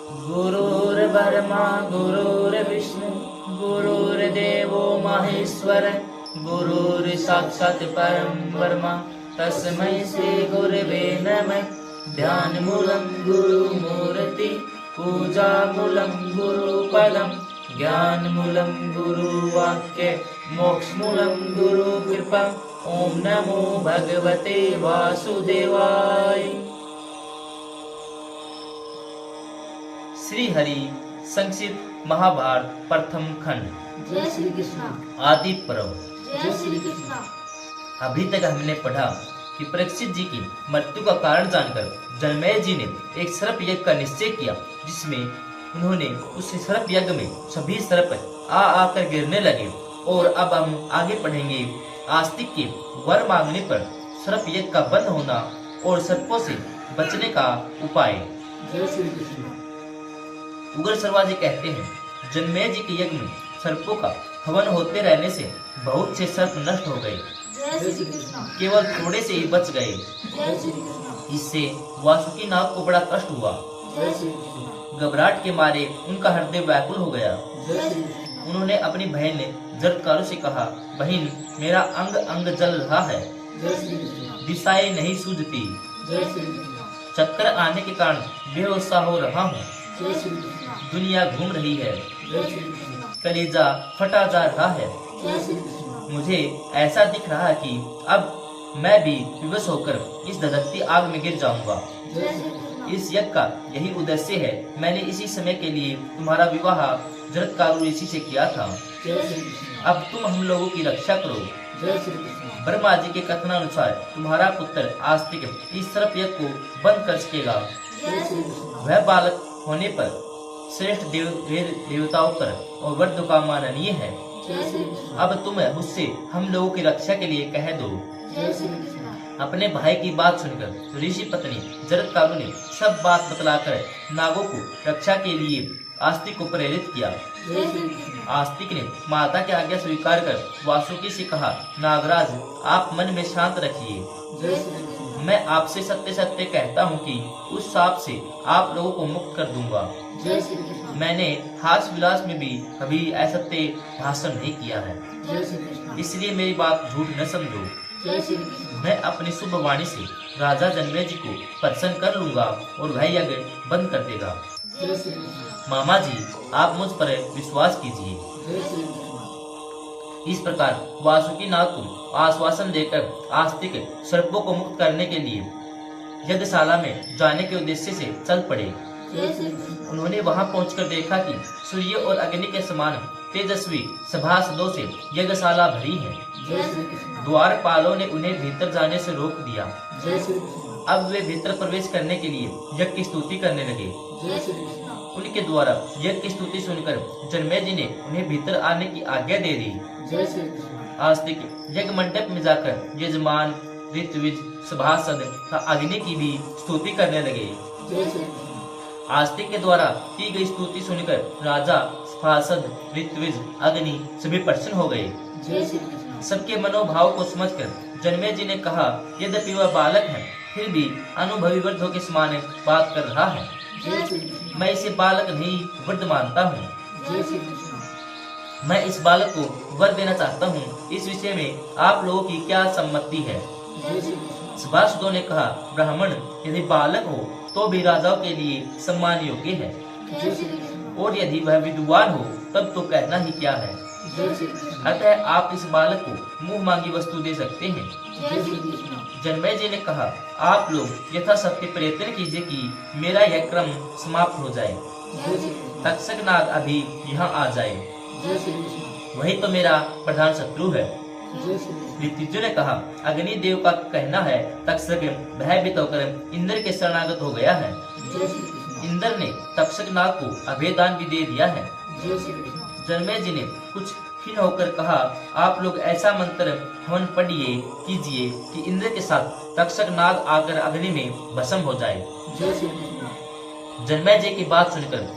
गुरुर्ब्रह्मा गुरुर्विष्णु गुरुर्देवो महेश्वर गुरुर्साक्षात् परं ब्रह्म तस्मै श्री गुरवे नमः। ध्यानमूलं गुरुमूर्ति पूजामूलं गुरुपदं ज्ञानमूलं गुरुवाक्य मोक्षमूलं गुरुकृपा। ओम नमो भगवते वासुदेवाय। श्री हरि संक्षिप्त महाभारत प्रथम खंड। जय श्री कृष्ण। आदि पर्व। जय श्री कृष्ण। अभी तक हमने पढ़ा कि परीक्षित जी की मृत्यु का कारण जानकर जनमेजय जी ने एक सर्प यज्ञ का निश्चय किया, जिसमें उन्होंने उस सर्प यज्ञ में सभी सर्प आकर गिरने लगे। और अब हम आगे पढ़ेंगे आस्तिक के वर मांगने पर सर्प यज्ञ का बंद होना और सर्पों से बचने का उपाय। जय श्री कृष्ण। उग्र सर्वाजी कहते हैं, जनमेजय जी के यज्ञ में सर्पों का हवन होते रहने से बहुत से सर्प नष्ट हो गए, जय श्री कृष्ण। केवल थोड़े से ही बच गए। जय श्री कृष्ण। इससे वासुकी नाग को बड़ा कष्ट हुआ। जय श्री कृष्ण। घबराहट के मारे उनका हृदय व्याकुल हो गया। जय श्री कृष्ण। उन्होंने अपनी बहन जरत्कारु से कहा, बहन मेरा अंग अंग जल रहा है, जय श्री कृष्ण। दिशाएं नहीं सूझती, जय श्री कृष्ण। चक्कर आने के कारण बेहोशा हो रहा हूँ, जय श्री कृष्ण। दुनिया घूम रही है, जय श्री कृष्ण। कलेजा फटा जा रहा है। जय श्री कृष्ण। मुझे ऐसा दिख रहा है कि अब मैं भी विवश होकर इस धधकती आग में गिर जाऊंगा। जय श्री कृष्ण। इस यज्ञ का यही उद्देश्य है। मैंने इसी समय के लिए तुम्हारा विवाह जरत्कारु ऋषि से किया था। जय श्री कृष्ण। अब तुम हम लोगों की रक्षा करो। जय श्री कृष्ण। ब्रह्मा जी के कथनानुसार तुम्हारा पुत्र आस्तिक इस सर्प यज्ञ को बंद कर सकेगा। जय श्री कृष्ण। वह बालक होने पर श्रेष्ठ वेद देवताओं पर और वर्द का माननीय है। जय श्री कृष्ण। अब तुम उससे हम लोगों की रक्षा के लिए कह दो। जय श्री कृष्ण। अपने भाई की बात सुनकर ऋषि पत्नी जरत्कारु ने सब बात बतलाकर नागों को रक्षा के लिए आस्तिक को प्रेरित किया। जय श्री कृष्ण। आस्तिक ने माता की आज्ञा स्वीकार कर वासुकी से कहा, नागराज आप मन में शांत रखिए। जय श्री कृष्ण। मैं आपसे सत्य सत्य कहता हूँ कि उस सांप से आप लोगों को मुक्त कर दूंगा। जय श्री कृष्ण। मैंने हास विलास में भी कभी असत्य भाषण नहीं किया है, जय श्री कृष्ण। इसलिए मेरी बात झूठ न समझो। जय श्री कृष्ण। मैं अपनी शुभ वाणी से राजा जनमेजय जी को प्रसन्न कर लूंगा और वह यज्ञ बंद कर देगा। जय श्री कृष्ण। मामा जी आप मुझ पर विश्वास कीजिए। जय श्री कृष्ण। इस प्रकार वासुकी नाग को आश्वासन देकर आस्तिक सर्पों को मुक्त करने के लिए यज्ञशाला में जाने के उद्देश्य से चल पड़े। जय श्री कृष्ण। उन्होंने वहां पहुंचकर देखा कि सूर्य और अग्नि के समान तेजस्वी सभासदों से यज्ञशाला भरी है। जय श्री कृष्ण। द्वारपालों ने उन्हें भीतर जाने से रोक दिया। जय श्री कृष्ण। अब वे भीतर प्रवेश करने के लिए यज्ञ की स्तुति करने लगे। जय श्री कृष्ण। उनके द्वारा यज्ञ की स्तुति सुनकर जनमेजय जी ने उन्हें भीतर आने की आज्ञा दे दी। जय श्री कृष्ण। आस्तिक यज्ञ मंडप में जाकर यजमान, ऋत्विज, सभासद तथा अग्नि की भी स्तुति करने लगे। जय श्री कृष्ण। आस्तिक के द्वारा की गई स्तुति सुनकर राजा, सभासद, ऋत्विज, अग्नि सभी प्रसन्न हो गए। जय श्री कृष्ण। सबके मनोभाव को समझकर जनमेजय जी ने कहा, यद्यपि वह बालक है फिर भी अनुभवी वृद्धों के समान बात कर रहा है। जय श्री कृष्ण। मैं इसे बालक नहीं वृद्ध मानता हूँ। जय श्री कृष्ण। मैं इस बालक को वर देना चाहता हूँ। इस विषय में आप लोगों की क्या सम्मति है? जय श्री कृष्ण। सभासदों ने कहा, ब्राह्मण यदि बालक हो तो भी राजाओं के लिए सम्मान योग्य है, जय श्री कृष्ण। और यदि वह विद्वान हो तब तो कहना ही क्या है। जय श्री कृष्ण। अतः आप इस बालक को मुंह मांगी वस्तु दे सकते हैं। जय श्री कृष्ण। जनमेजय जी ने कहा, आप लोग यथाशक्ति प्रयत्न कीजिए कि मेरा यह क्रम समाप्त हो जाए। जय श्री कृष्ण। तक्षक नाग अभी यहाँ आ जाए, जय श्री कृष्ण। वही तो मेरा प्रधान शत्रु है। जय श्री कृष्ण। ऋतुजय ने कहा, अग्नि देव का कहना है तक्षक भयभीत होकर इंद्र के शरणागत हो गया है। जय श्री कृष्ण। इंद्र ने तक्षक नाग को अभेदान भी दे दिया है। जय श्री कृष्ण। जनमेजय जी ने कुछ खिन्न होकर कहा, आप लोग ऐसा मंत्र हवन पढ़िए कीजिए कि इंद्र के साथ तक्षक नाग आकर अग्नि में भस्म हो जाए। जय श्री कृष्ण। जनमेजय जी की बात सुनकर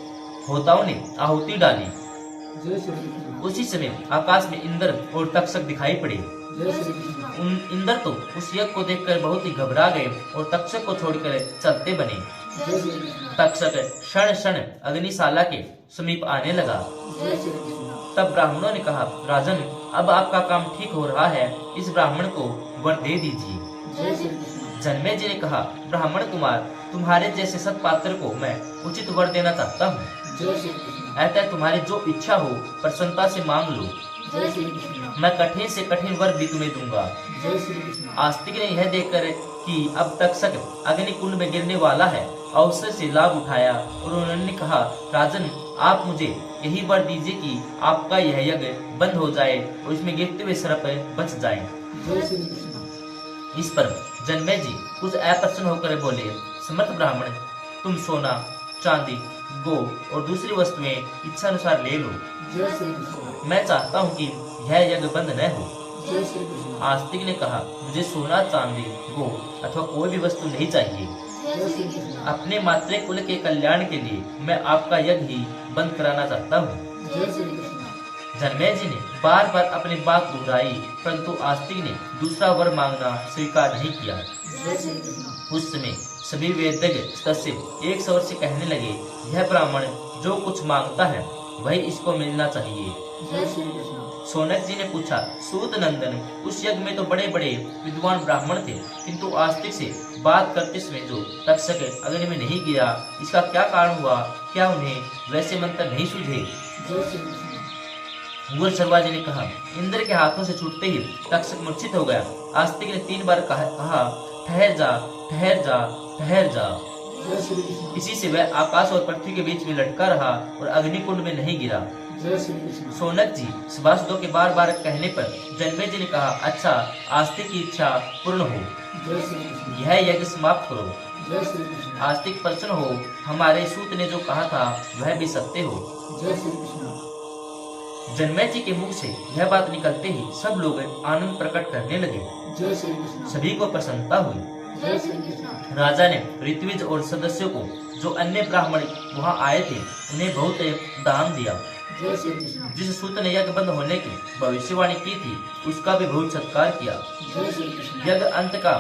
होताओं ने आहुति डाली। जय श्री कृष्ण। उसी समय आकाश में इंद्र और तक्षक दिखाई पड़े। जय श्री कृष्ण। इंद्र तो उस यज्ञ को देखकर बहुत ही घबरा गए और तक्षक को छोड़कर चलते बने। जय श्री कृष्ण। तक्षक क्षण क्षण अग्निशाला के समीप आने लगा। जय श्री कृष्ण। तब ब्राह्मणों ने कहा, राजन, अब आपका काम ठीक हो रहा है, इस ब्राह्मण को वर दे दीजिए। जय श्री कृष्ण। जन्मेजय ने कहा, ब्राह्मण कुमार, तुम्हारे जैसे सत्पात्र को मैं उचित वर देना चाहता हूँ। जय श्री कृष्ण। अतः तुम्हारी जो इच्छा हो प्रसन्नता से मांग लो, जय श्री कृष्ण। मैं कठिन से कठिन वर भी तुम्हें दूंगा। जय श्री कृष्ण। आस्तिक ने यह देखकर कि अब तक्षक अग्निकुंड में गिरने वाला है, अवसर से लाभ उठाया और उन्होंने कहा, राजन, आप मुझे यही वर दीजिए कि आपका यह यज्ञ बंद हो जाए और इसमें गिरते हुए सर्प बच जाए। जय श्री कृष्ण। इस पर जन्मेजय जी कुछ अप्रसन्न होकर बोले, समर्थ ब्राह्मण, तुम सोना, चांदी, गो और दूसरी वस्तुएं इच्छा अनुसार ले लो। जय श्री कृष्ण। मैं चाहता हूँ कि यह यज्ञ बंद न हो। जय श्री कृष्ण। आस्तिक ने कहा, मुझे सोना, चांदी, गो अथवा कोई भी वस्तु नहीं चाहिए। जय श्री कृष्ण। अपने मातृ कुल के कल्याण के लिए मैं आपका यज्ञ ही बंद कराना चाहता हूँ। जय श्री कृष्ण। जन्मेजय ने बार बार अपनी बात दोहराई, परंतु आस्तिक ने दूसरा वर मांगना स्वीकार नहीं किया। जय श्री कृष्ण। उस समय सभी वेदज्ञ सदस्य एक स्वर से कहने लगे, यह ब्राह्मण जो कुछ मांगता है वही इसको मिलना चाहिए। जय श्री कृष्ण। सोनक जी ने पूछा, सूत नंदन, उस यज्ञ में तो बड़े बड़े विद्वान ब्राह्मण थे, किंतु आस्तिक से बात करते समय जो तक्षक अग्नि में नहीं गिरा, इसका क्या कारण हुआ? क्या उन्हें वैसे मंत्र नहीं सूझे? जय श्री कृष्ण। गुरु शर्वाजी ने कहा, इंद्र के हाथों से छूटते ही तक्षक मूर्छित हो गया। आस्तिक ने 3 बार कहा, ठहर जा, ठहर जा, ठहर जा। जय श्री कृष्ण। इसी से वह आकाश और पृथ्वी के बीच में लटका रहा और अग्निकुंड में नहीं गिरा। जय श्री कृष्ण। सोनक जी सभासदों के बार बार कहने पर जन्मेजय ने कहा, अच्छा, आस्तिक की इच्छा पूर्ण हो, जय श्री कृष्ण। यह यज्ञ समाप्त करो। जय श्री कृष्ण। आस्तिक प्रसन्न हो, हमारे सूत ने जो कहा था वह भी सत्य हो। जय श्री कृष्ण। जन्मेजय के मुख से यह बात निकलते ही सब लोग आनंद प्रकट करने लगे। जय श्री कृष्ण। सभी को प्रसन्नता हुई। जय श्री कृष्ण। राजा ने ऋत्विज और सदस्यों को, जो अन्य ब्राह्मण वहां आए थे, उन्हें बहुत दान दिया। जय श्री कृष्ण। जिस सूत ने यज्ञ बंद होने की भविष्यवाणी की थी, उसका भी बहुत सत्कार किया। जय श्री कृष्ण। यज्ञ अंत का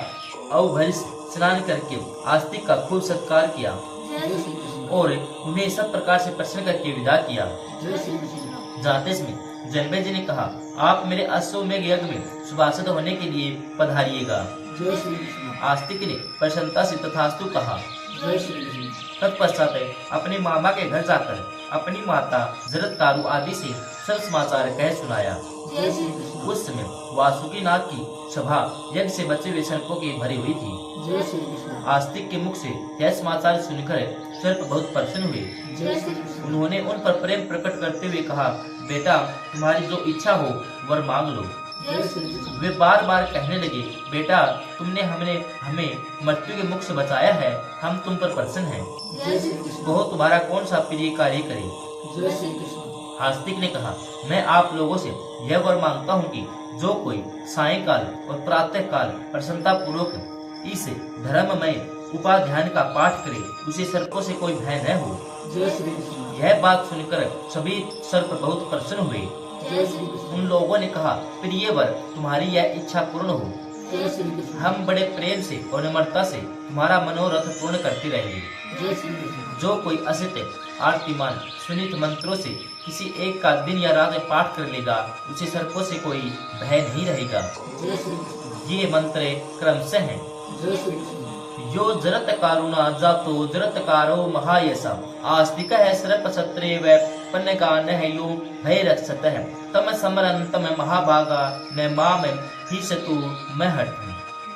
अवभरित स्नान करके आस्तिक का खूब सत्कार किया जय श्री कृष्ण। और उन्हें सब प्रकार से प्रसन्न करके विदा किया। जय श्री कृष्ण। जाते समय जन्मेजय ने कहा, आप मेरे अश्वमेघ यज्ञ में सभासद होने के लिए पधारिएगा। जय श्री कृष्ण। आस्तिक ने प्रसन्नता से तथास्तु कहा। जय श्री कृष्ण। तत्पश्चात अपने मामा के घर जाकर अपनी माता जरत्कारु आदि से सब समाचार कह सुनाया। जय श्री कृष्ण। उस समय वासुकी नाथ की सभा यज्ञ से बचे हुए सर्पों की भरी हुई थी। जय श्री कृष्ण। आस्तिक के मुख से यह समाचार सुनकर सर्प बहुत प्रसन्न हुए। जय श्री कृष्ण। उन्होंने उन पर प्रेम प्रकट करते हुए कहा, बेटा, तुम्हारी जो इच्छा हो वर मांग लो। जय श्री कृष्ण। वे बार बार कहने लगे, बेटा, तुमने हमें मृत्यु के मुख से बचाया है, हम तुम पर प्रसन्न हैं। जय श्री कृष्ण। कहो तुम्हारा कौन सा प्रिय कार्य करे। जय श्री कृष्ण। आस्तिक ने कहा, मैं आप लोगों से यह वर मांगता हूँ कि जो कोई सायंकाल और प्रातः काल प्रसन्नता पूर्वक इस धर्ममय उपाध्यान का पाठ करे, उसे सर्पों से कोई भय न हो। जय श्री कृष्ण। यह बात सुनकर सभी सर्प बहुत प्रसन्न हुए। जय श्री कृष्ण। उन लोगों ने कहा, प्रिय वर, तुम्हारी यह इच्छा पूर्ण हो। जय श्री कृष्ण। हम बड़े प्रेम से और निम्रता से तुम्हारा मनोरथ पूर्ण करते रहेंगे। जय श्री कृष्ण। जो कोई असत्य आरतीमान सुनित मंत्रों से किसी एक का दिन या रात में पाठ कर लेगा, उसे सर्पों से कोई भय नहीं रहेगा। जय श्री कृष्ण। ये मंत्र क्रमशः हैं। जय श्री कृष्ण। यो जरत कारुणा जातो जरतकारो महायसा, आस्तिक है सर्प सत्रे व पन्नगा न यो भय रक्षत है, तम समरन तम महाभागा न माम ही सतु मैं हटूं।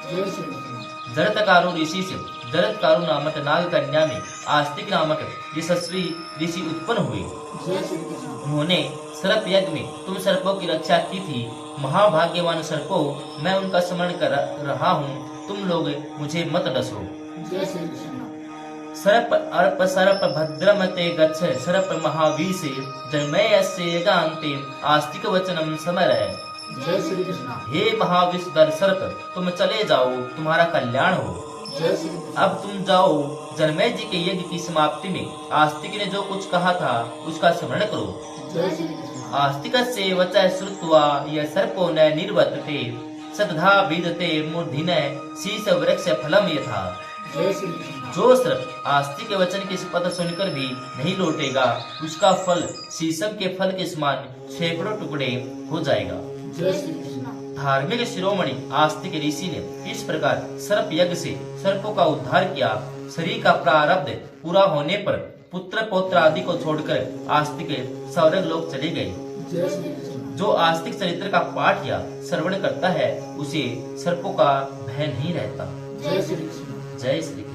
जय श्री कृष्ण। जरतकारु ऋषि से जरतकारु नामक नाग कन्या में आस्तिक नामक यशस्वी ऋषि उत्पन्न हुए। जय श्री कृष्ण। उन्होंने सर्प यज्ञ में तुम सर्पों की रक्षा की थी। महाभाग्यवान सर्पों, मैं उनका स्मरण कर रहा हूँ, तुम लोग मुझे मत डसो। जय श्री कृष्ण। सर्प अर्प सर्प भद्रम ते गच्छ सर्प महावीर से जन्मयस्य गान्ते आस्तिक वचनम समरय। जय श्री कृष्ण। हे महाविषधर सर्प, तुम चले जाओ, तुम्हारा कल्याण हो। जय श्री कृष्ण। अब तुम जाओ, जन्मेजय जी के यज्ञ की समाप्ति में आस्तिक ने जो कुछ कहा था उसका स्मरण करो। जय श्री कृष्ण। आस्तिकस्य वचः श्रुत्वा यः सर्पो न निर्वर्तते सतधा विदते मूर्धिन शीश वृक्ष फलम यथा। जय श्री कृष्ण। जो सर्प आस्तिक के वचन की शपथ सुनकर भी नहीं लौटेगा, उसका फल शीशम के फल के समान सैकड़ों टुकड़े हो जाएगा। जय श्री कृष्ण। धार्मिक शिरोमणि आस्तिक ऋषि ने इस प्रकार सर्प यज्ञ से सर्पों का उद्धार किया। शरीर का प्रारब्ध पूरा होने पर पुत्र पौत्र आदि को छोड़कर आस्तिक स्वर्ग लोक चले गए। जय श्री कृष्ण। जो आस्तिक चरित्र का पाठ या श्रवण करता है, उसे सर्पों का भय नहीं रहता। जय श्री कृष्ण। जय श्री कृष्ण।